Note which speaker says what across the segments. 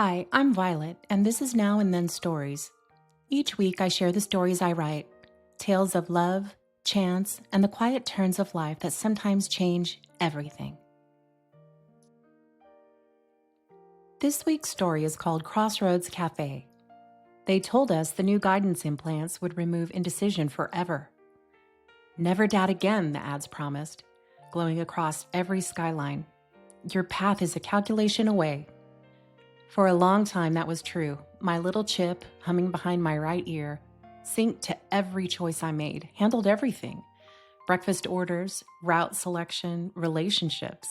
Speaker 1: Hi, I'm Violet, and this is Now and Then Stories. Each week I share the stories I write, tales of love, chance, and the quiet turns of life that sometimes change everything. This week's story is called Crossroads Café. They told us the new guidance implants would remove indecision forever. Never doubt again, the ads promised, glowing across every skyline. Your path is a calculation away. For a long time, that was true. My little chip, humming behind my right ear, synced to every choice I made, handled everything. Breakfast orders, route selection, relationships.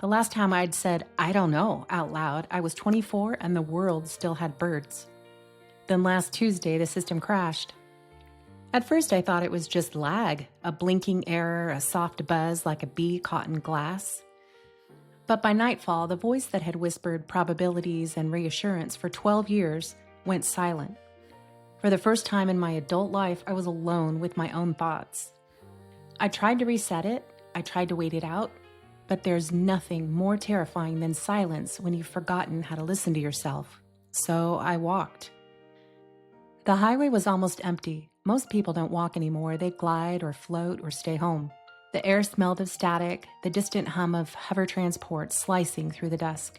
Speaker 1: The last time I'd said, "I don't know," out loud, I was 24 and the world still had birds. Then last Tuesday, the system crashed. At first, I thought it was just lag, a blinking error, a soft buzz like a bee caught in glass. But by nightfall, the voice that had whispered probabilities and reassurance for 12 years went silent. For the first time in my adult life, I was alone with my own thoughts. I tried to reset it, I tried to wait it out, but there's nothing more terrifying than silence when you've forgotten how to listen to yourself. So I walked. The highway was almost empty. Most people don't walk anymore. They glide or float or stay home. The air smelled of static, the distant hum of hover transport slicing through the dusk.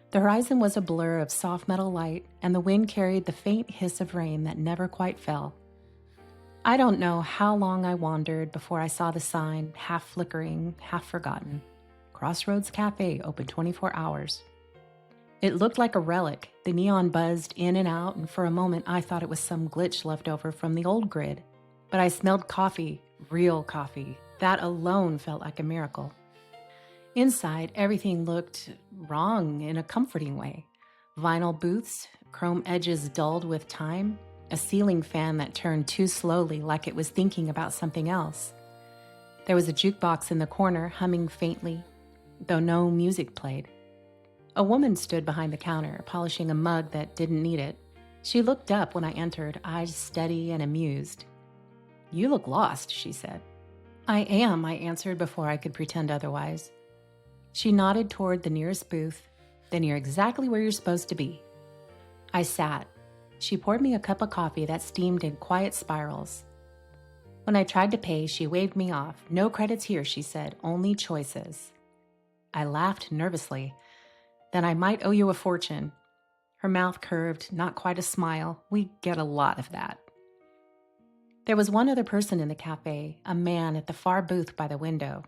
Speaker 1: The horizon was a blur of soft metal light, and the wind carried the faint hiss of rain that never quite fell. I don't know how long I wandered before I saw the sign, half flickering, half forgotten. Crossroads Café, open 24 hours. It looked like a relic. The neon buzzed in and out, and for a moment I thought it was some glitch left over from the old grid. But I smelled coffee, real coffee. That alone felt like a miracle. Inside, everything looked wrong in a comforting way. Vinyl booths, chrome edges dulled with time, a ceiling fan that turned too slowly like it was thinking about something else. There was a jukebox in the corner humming faintly, though no music played. A woman stood behind the counter, polishing a mug that didn't need it. She looked up when I entered, eyes steady and amused. "You look lost," she said. "I am," I answered before I could pretend otherwise. She nodded toward the nearest booth. "Then you're exactly where you're supposed to be." I sat. She poured me a cup of coffee that steamed in quiet spirals. When I tried to pay, she waved me off. "No credits here," she said, "only choices." I laughed nervously. "Then I might owe you a fortune." Her mouth curved, not quite a smile. We get a lot of that. There was one other person in the cafe, a man at the far booth by the window.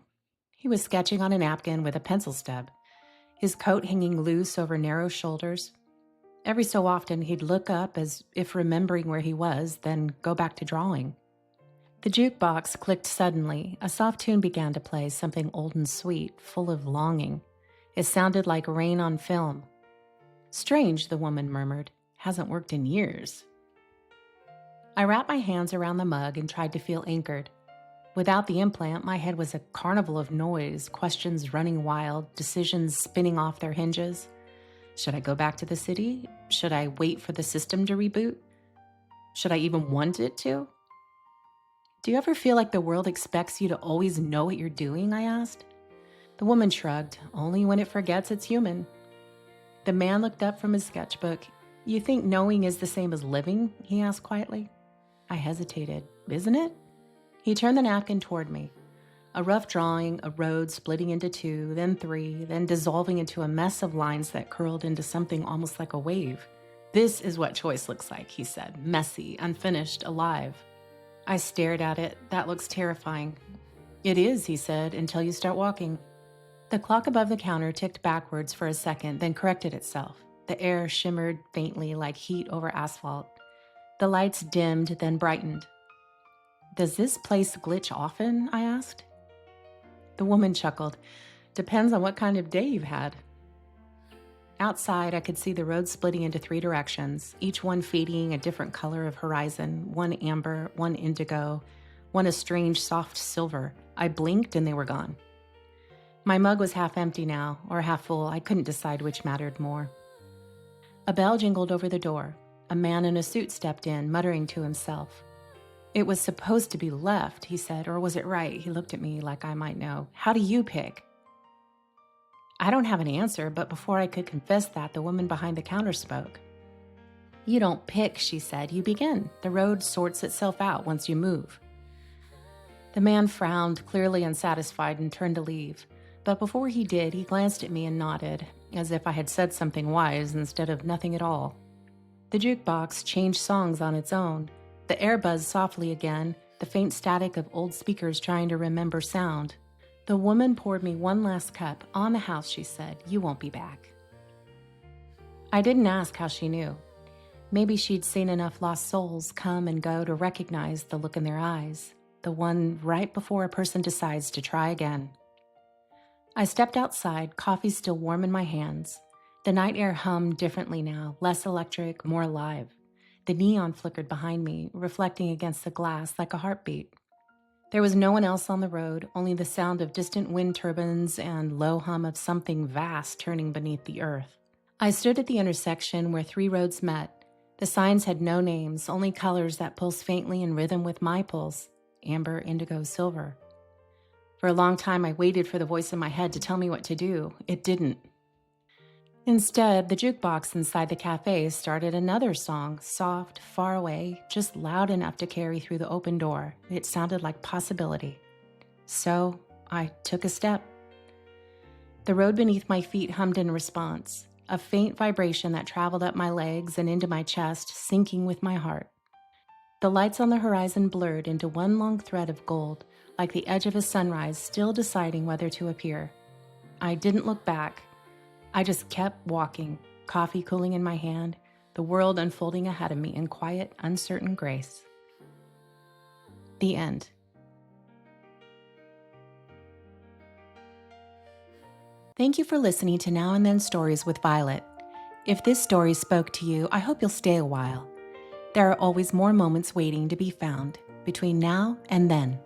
Speaker 1: He was sketching on a napkin with a pencil stub, his coat hanging loose over narrow shoulders. Every so often, he'd look up as if remembering where he was, then go back to drawing. The jukebox clicked suddenly. A soft tune began to play, something old and sweet, full of longing. It sounded like rain on film. "Strange," the woman murmured. "Hasn't worked in years." I wrapped my hands around the mug and tried to feel anchored. Without the implant, my head was a carnival of noise, questions running wild, decisions spinning off their hinges. Should I go back to the city? Should I wait for the system to reboot? Should I even want it to? "Do you ever feel like the world expects you to always know what you're doing?" I asked. The woman shrugged. "Only when it forgets it's human." The man looked up from his sketchbook. "You think knowing is the same as living?" he asked quietly. I hesitated. "Isn't it?" He turned the napkin toward me. A rough drawing, a road splitting into two, then three, then dissolving into a mess of lines that curled into something almost like a wave. "This is what choice looks like," he said. "Messy, unfinished, alive." I stared at it. "That looks terrifying." "It is," he said, "until you start walking." The clock above the counter ticked backwards for a second, then corrected itself. The air shimmered faintly like heat over asphalt. The lights dimmed, then brightened. "Does this place glitch often?" I asked. The woman chuckled. "Depends on what kind of day you've had." Outside, I could see the road splitting into three directions, each one fading a different color of horizon, one amber, one indigo, one a strange soft silver. I blinked and they were gone. My mug was half empty now, or half full. I couldn't decide which mattered more. A bell jingled over the door. A man in a suit stepped in, muttering to himself. "It was supposed to be left," he said, "or was it right?" He looked at me like I might know. "How do you pick?" I don't have an answer, but before I could confess that, the woman behind the counter spoke. You don't pick, she said, you begin. The road sorts itself out once you move. The man frowned, clearly unsatisfied, and turned to leave. But before he did, he glanced at me and nodded, as if I had said something wise instead of nothing at all. The jukebox changed songs on its own. The air buzzed softly again, the faint static of old speakers trying to remember sound. The woman poured me one last cup. On the house, she said. You won't be back. I didn't ask how she knew. Maybe she'd seen enough lost souls come and go to recognize the look in their eyes, the one right before a person decides to try again. I stepped outside, coffee still warm in my hands. The night air hummed differently now, less electric, more alive. The neon flickered behind me, reflecting against the glass like a heartbeat. There was no one else on the road, only the sound of distant wind turbines and low hum of something vast turning beneath the earth. I stood at the intersection where three roads met. The signs had no names, only colors that pulse faintly in rhythm with my pulse: amber, indigo, silver. For a long time, I waited for the voice in my head to tell me what to do. It didn't. Instead, the jukebox inside the cafe started another song, soft, far away, just loud enough to carry through the open door. It sounded like possibility. So I took a step. The road beneath my feet hummed in response, a faint vibration that traveled up my legs and into my chest, syncing with my heart. The lights on the horizon blurred into one long thread of gold, like the edge of a sunrise still deciding whether to appear. I didn't look back. I just kept walking, coffee cooling in my hand, the world unfolding ahead of me in quiet, uncertain grace. The end. Thank you for listening to Now and Then Stories with Violet. If this story spoke to you, I hope you'll stay a while. There are always more moments waiting to be found between now and then.